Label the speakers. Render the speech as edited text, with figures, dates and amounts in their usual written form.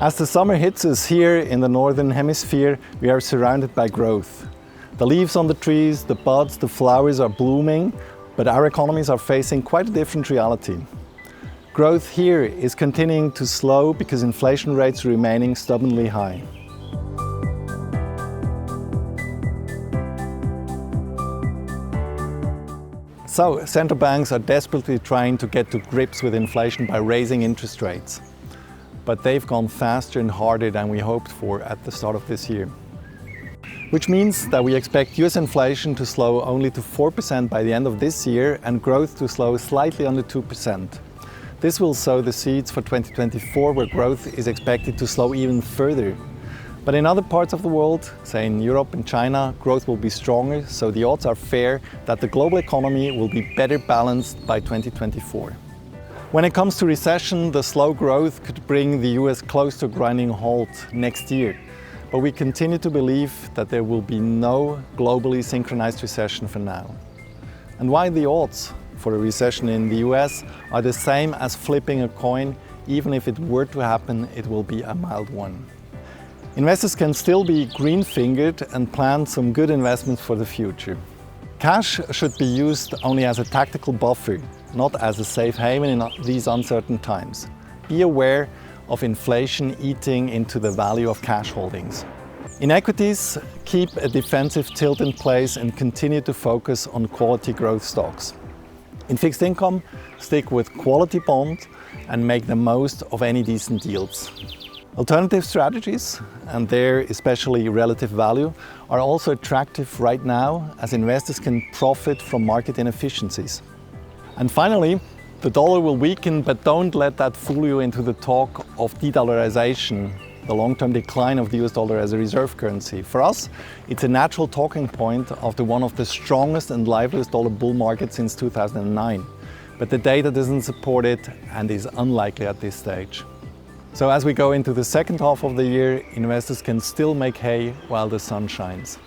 Speaker 1: As the summer hits us here in the Northern Hemisphere, we are surrounded by growth. The leaves on the trees, the buds, the flowers are blooming, but our economies are facing quite a different reality. Growth here is continuing to slow because inflation rates are remaining stubbornly high. So, central banks are desperately trying to get to grips with inflation by raising interest rates. But they've gone faster and harder than we hoped for at the start of this year. Which means that we expect US inflation to slow only to 4% by the end of this year and growth to slow slightly under 2%. This will sow the seeds for 2024, where growth is expected to slow even further. But in other parts of the world, say in Europe and China, growth will be stronger, so the odds are fair that the global economy will be better balanced by 2024. When it comes to recession, the slow growth could bring the US close to a grinding halt next year. But we continue to believe that there will be no globally synchronized recession for now. And why the odds for a recession in the US are the same as flipping a coin. Even if it were to happen, it will be a mild one. Investors can still be green-fingered and plan some good investments for the future. Cash should be used only as a tactical buffer, not as a safe haven in these uncertain times. Be aware of inflation eating into the value of cash holdings. In equities, keep a defensive tilt in place and continue to focus on quality growth stocks. In fixed income, stick with quality bonds and make the most of any decent yields. Alternative strategies, and there especially relative value, are also attractive right now as investors can profit from market inefficiencies. And finally, the dollar will weaken, but don't let that fool you into the talk of de-dollarization, the long-term decline of the US dollar as a reserve currency. For us, it's a natural talking point after one of the strongest and liveliest dollar bull markets since 2009. But the data doesn't support it and is unlikely at this stage. So as we go into the second half of the year, investors can still make hay while the sun shines.